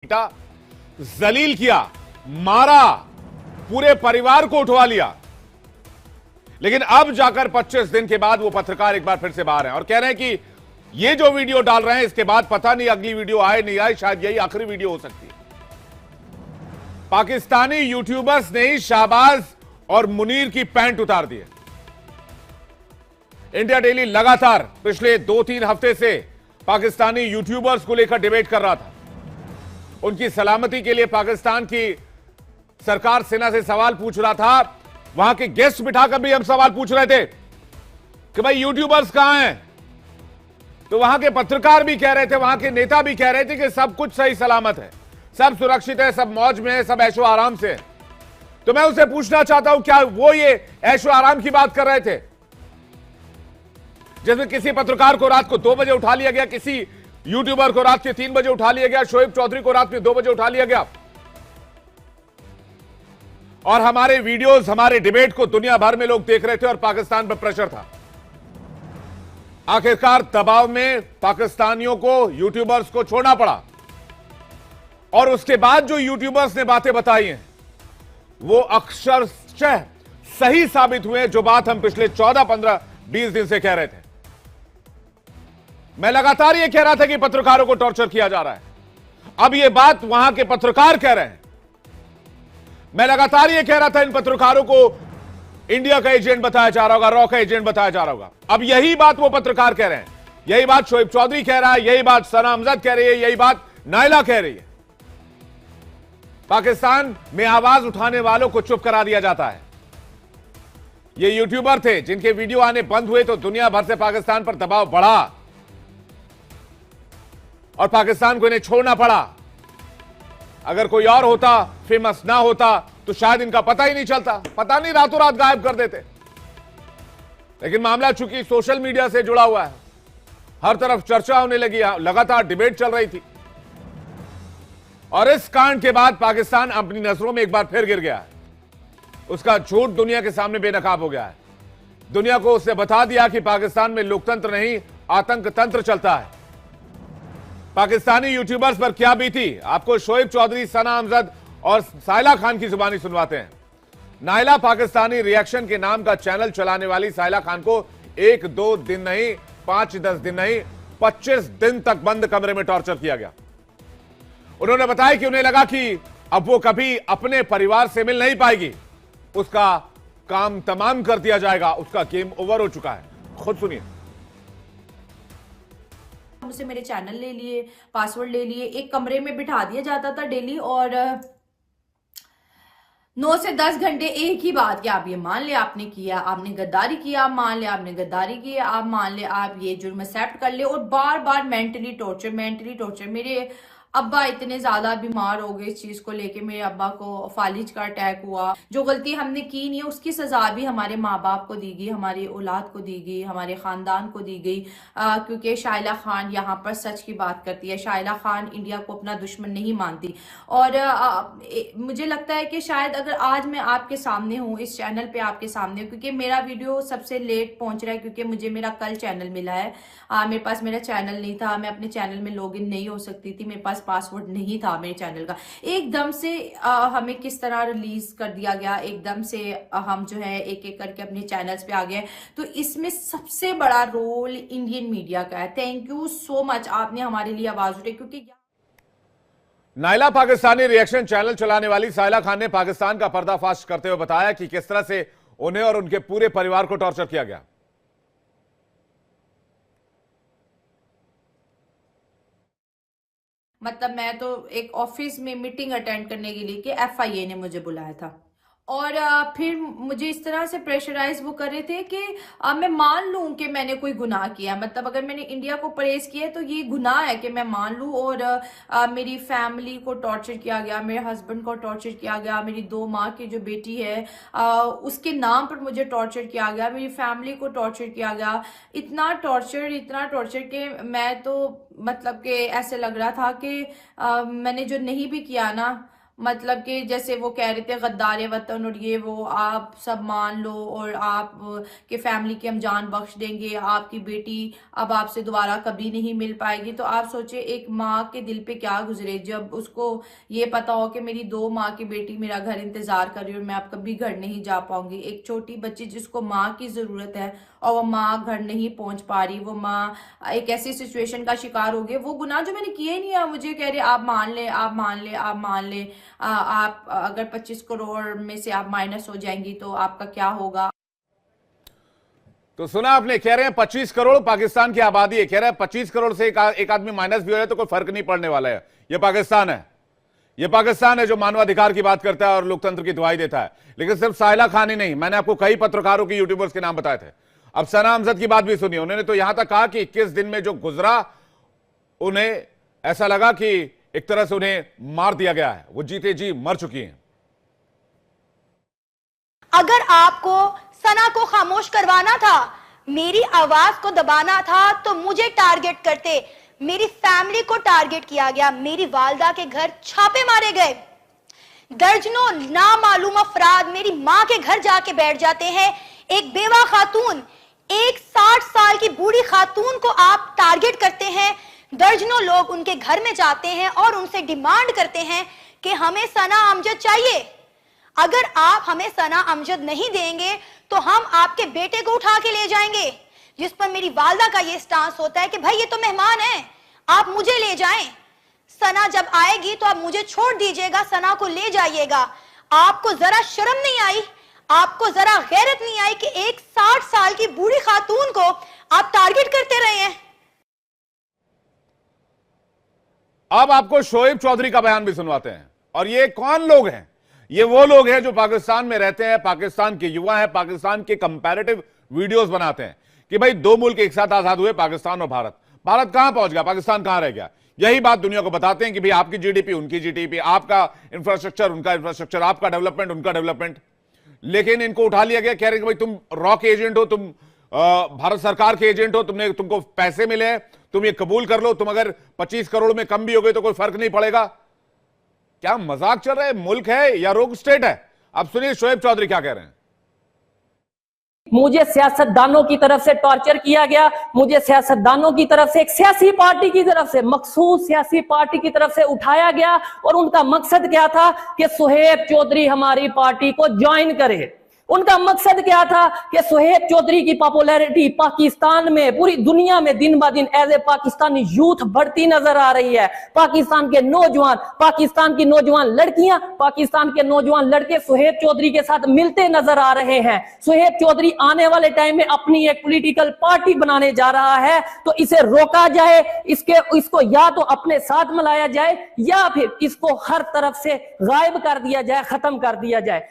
पीटा, जलील किया, मारा, पूरे परिवार को उठवा लिया। लेकिन अब जाकर 25 दिन के बाद वो पत्रकार एक बार फिर से बाहर हैं और कह रहे हैं कि ये जो वीडियो डाल रहे हैं इसके बाद पता नहीं अगली वीडियो आए नहीं आए, शायद यही आखिरी वीडियो हो सकती है। पाकिस्तानी यूट्यूबर्स ने ही शाहबाज और मुनीर की पैंट उतार दी है। इंडिया डेली लगातार पिछले 2-3 हफ्ते से पाकिस्तानी यूट्यूबर्स को लेकर डिबेट कर रहा था। उनकी सलामती के लिए पाकिस्तान की सरकार सेना से सवाल पूछ रहा था। वहां के गेस्ट बिठाकर भी हम सवाल पूछ रहे थे कि भाई यूट्यूबर्स कहां हैं। तो वहां के पत्रकार भी कह रहे थे, वहां के नेता भी कह रहे थे कि सब कुछ सही सलामत है, सब सुरक्षित है, सब मौज में है, सब ऐशो आराम से है। तो मैं उसे पूछना चाहता हूं, क्या वो ये ऐशो आराम की बात कर रहे थे जिसमें किसी पत्रकार को रात को 2 बजे उठा लिया गया, किसी यूट्यूबर को रात के 3 बजे उठा लिया गया, शोएब चौधरी को रात में 2 बजे उठा लिया गया और हमारे वीडियोस, हमारे डिबेट को दुनिया भर में लोग देख रहे थे और पाकिस्तान पर प्रेशर था। आखिरकार दबाव में पाकिस्तानियों को, यूट्यूबर्स को छोड़ना पड़ा और उसके बाद जो यूट्यूबर्स ने बातें बताई हैं वो अक्षरशः सही साबित हुए, जो बात हम पिछले 14, 15, 20 दिन से कह रहे थे। मैं लगातार ये कह रहा था कि पत्रकारों को टॉर्चर किया जा रहा है। अब ये बात वहां के पत्रकार कह रहे हैं। मैं लगातार ये कह रहा था इन पत्रकारों को इंडिया का एजेंट बताया जा रहा होगा, रॉ का एजेंट बताया जा रहा होगा। अब यही बात वो पत्रकार कह रहे हैं, यही बात शोएब चौधरी कह रहा है, यही बात सना अमजद कह रही है, यही बात नायला कह रही है। पाकिस्तान में आवाज उठाने वालों को चुप करा दिया जाता है। ये यूट्यूबर थे जिनके वीडियो आने बंद हुए तो दुनिया भर से पाकिस्तान पर दबाव बढ़ा और पाकिस्तान को इन्हें छोड़ना पड़ा। अगर कोई और होता, फेमस ना होता, तो शायद इनका पता ही नहीं चलता, पता नहीं रातों रात गायब कर देते। लेकिन मामला चूंकि सोशल मीडिया से जुड़ा हुआ है, हर तरफ चर्चा होने लगी, लगातार डिबेट चल रही थी और इस कांड के बाद पाकिस्तान अपनी नजरों में एक बार फिर गिर गया है। उसका झूठ दुनिया के सामने बेनकाब हो गया है। दुनिया को उसने बता दिया कि पाकिस्तान में लोकतंत्र नहीं, आतंक तंत्र चलता है। पाकिस्तानी यूट्यूबर्स पर क्या बीती, आपको शोएब चौधरी, सना अमजद और साइला खान की जुबानी सुनवाते हैं। नायला पाकिस्तानी रिएक्शन के नाम का चैनल चलाने वाली साइला खान को 1-2 दिन नहीं, 5-10 दिन नहीं, 25 दिन तक बंद कमरे में टॉर्चर किया गया। उन्होंने बताया कि उन्हें लगा कि अब वो कभी अपने परिवार से मिल नहीं पाएगी, उसका काम तमाम कर दिया जाएगा, उसका गेम ओवर हो चुका है। खुद सुनिए। मुझसे मेरे चैनल ले लिए, पासवर्ड ले लिए, एक कमरे में बिठा दिया जाता था डेली और 9 से 10 घंटे एक ही बात कि आप ये मान ले आपने किया, आपने गद्दारी किया, आप मान ले आपने गद्दारी की, आप मान ले आप ये जुर्म एक्सेप्ट कर ले और बार बार मेंटली टॉर्चर। मेरे अब्बा इतने ज्यादा बीमार हो गए इस चीज को लेके, मेरे अब्बा को फालिज का अटैक हुआ। जो गलती हमने की नहीं है उसकी सजा भी हमारे माँ बाप को दी गई, हमारी औलाद को दी गई, हमारे खानदान को दी गई, क्योंकि शाइला खान यहाँ पर सच की बात करती है। शाइला खान इंडिया को अपना दुश्मन नहीं मानती और मुझे लगता है कि शायद अगर आज मैं आपके सामने हूँ, इस चैनल पे आपके सामने, क्योंकि मेरा वीडियो सबसे लेट पहुंच रहा है, क्योंकि मुझे मेरा कल चैनल मिला है। मेरे पास मेरा चैनल नहीं था, मैं अपने चैनल में लॉगिन नहीं हो सकती थी, मेरे पास पासवर्ड नहीं था मेरे चैनल का। एकदम से हमें किस तरह रिलीज कर दिया गया, एकदम से हम जो है एक एक करके अपने चैनल्स पे आ गए। तो इसमें सबसे बड़ा रोल इंडियन मीडिया का है। थैंक यू सो मच, आपने हमारे लिए आवाज उठाई। क्योंकि नायला पाकिस्तानी रिएक्शन चैनल चलाने वाली साइला खान ने पाकिस्तान का पर्दाफाश करते हुए बताया कि किस तरह से उन्हें और उनके पूरे परिवार को टॉर्चर किया गया। मतलब मैं तो एक ऑफिस में मीटिंग अटेंड करने के लिए कि FIA ने मुझे बुलाया था और फिर मुझे इस तरह से प्रेशराइज वो कर रहे थे कि मैं मान लूं कि मैंने कोई गुनाह किया। मतलब अगर मैंने इंडिया को परहेज किया तो ये गुनाह है कि मैं मान लूं। और मेरी फैमिली को टॉर्चर किया गया, मेरे हस्बैंड को टॉर्चर किया गया, मेरी 2 माँ की जो बेटी है उसके नाम पर मुझे टॉर्चर किया गया, मेरी फैमिली को टॉर्चर किया गया। इतना टॉर्चर कि मैं तो मतलब कि ऐसे लग रहा था कि मैंने जो नहीं भी किया ना, मतलब कि जैसे वो कह रहे थे गद्दार वतन और ये वो, आप सब मान लो और आप के फैमिली की हम जान बख्श देंगे, आपकी बेटी अब आपसे दोबारा कभी नहीं मिल पाएगी। तो आप सोचे एक माँ के दिल पे क्या गुजरे जब उसको ये पता हो कि मेरी 2 माँ की बेटी मेरा घर इंतजार कर रही है और मैं अब कभी घर नहीं जा पाऊंगी। एक छोटी बच्ची जिसको माँ की जरूरत है और वो माँ घर नहीं पहुंच पा रही, वो माँ एक ऐसी सिचुएशन का शिकार हो गई। वो गुनाह जो मैंने किए ही नहीं है, मुझे कह रहे आप मान ले, आप मान ले, आप मान ले, आप अगर 25 करोड़ में से आप माइनस हो जाएंगी तो आपका क्या होगा। तो सुना आपने, कह रहे हैं 25 करोड़ पाकिस्तान की आबादी है, कह रहे हैं 25 करोड़ से एक आदमी माइनस भी हो जाए तो कोई फर्क नहीं पड़ने वाला है। ये पाकिस्तान है, ये पाकिस्तान है जो मानवाधिकार की बात करता है और लोकतंत्र की दुहाई देता है। लेकिन सिर्फ साहिला खान ही नहीं, मैंने आपको कई पत्रकारों की, यूट्यूबर्स के नाम बताए थे। अब सना अमजद की बात भी सुनिए, उन्होंने तो यहां तक कहा कि 21 दिन में जो गुजरा उन्हें ऐसा लगा कि एक तरह से उन्हें मार दिया गया है, वो जीते जी मर चुकी हैं। अगर आपको सना को खामोश करवाना था, मेरी आवाज को दबाना था, तो मुझे टारगेट करते। मेरी फैमिली को टारगेट किया गया, मेरी वालदा के घर छापे मारे गए, दर्जनों नामालूम अफराद मेरी मां के घर जाके बैठ जाते हैं। एक बेवा खातून, एक 60 साल की बूढ़ी खातून को आप टारगेट करते हैं। दर्जनों लोग उनके घर में जाते हैं और उनसे डिमांड करते हैं कि हमें सना अमजद चाहिए। अगर आप हमें सना अमजद नहीं देंगे तो हम आपके बेटे को उठा के ले जाएंगे। जिस पर मेरी वालदा का ये स्टांस होता है कि भाई ये तो मेहमान है, आप मुझे ले जाएं। सना जब आएगी तो आप मुझे छोड़ दीजिएगा, सना को ले जाइएगा। आपको जरा शर्म नहीं आई, आपको जरा गैरत नहीं आई कि एक 60 साल की बूढ़ी खातून को आप टारगेट करते रहे हैं। अब आपको शोएब चौधरी का बयान भी सुनवाते हैं। और ये कौन लोग हैं? ये वो लोग हैं जो पाकिस्तान में रहते हैं, पाकिस्तान के युवा हैं, पाकिस्तान के कंपैरेटिव वीडियोस बनाते हैं कि भाई 2 मुल्क एक साथ आजाद हुए, पाकिस्तान और भारत। भारत कहां पहुंच गया, पाकिस्तान कहां रह गया? यही बात दुनिया को बताते हैं कि भाई आपकी जीडीपी उनकी जीडीपी, आपका इंफ्रास्ट्रक्चर उनका इंफ्रास्ट्रक्चर, आपका डेवलपमेंट उनका डेवलपमेंट। लेकिन इनको उठा लिया गया, कह रहे हैं कि भाई तुम रॉ के एजेंट हो, तुम भारत सरकार के एजेंट हो, तुमको पैसे मिले हैं, तुम ये कबूल कर लो, तुम अगर 25 करोड़ में कम भी हो गए तो कोई फर्क नहीं पड़ेगा। क्या मजाक चल रहा है? मुल्क है या रोग स्टेट है? अब सुनिए शोएब चौधरी क्या कह रहे हैं। मुझे सियासतदानों की तरफ से टॉर्चर किया गया, मुझे सियासतदानों की तरफ से, एक सियासी पार्टी की तरफ से, मखसूस सियासी पार्टी की तरफ से उठाया गया। और उनका मकसद क्या था कि शोएब चौधरी हमारी पार्टी को ज्वाइन करे। उनका मकसद क्या था कि शोएब चौधरी की पॉपुलैरिटी पाकिस्तान में, पूरी दुनिया में दिन ब दिन एज ए पाकिस्तानी यूथ बढ़ती नजर आ रही है। पाकिस्तान के नौजवान, पाकिस्तान की नौजवान लड़कियां, पाकिस्तान के नौजवान लड़के शोएब चौधरी के साथ मिलते नजर आ रहे हैं। शोएब चौधरी आने वाले टाइम में अपनी एक पॉलिटिकल पार्टी बनाने जा रहा है, तो इसे रोका जाए, इसको या तो अपने साथ मिलाया जाए या फिर इसको हर तरफ से गायब कर दिया जाए, खत्म कर दिया जाए।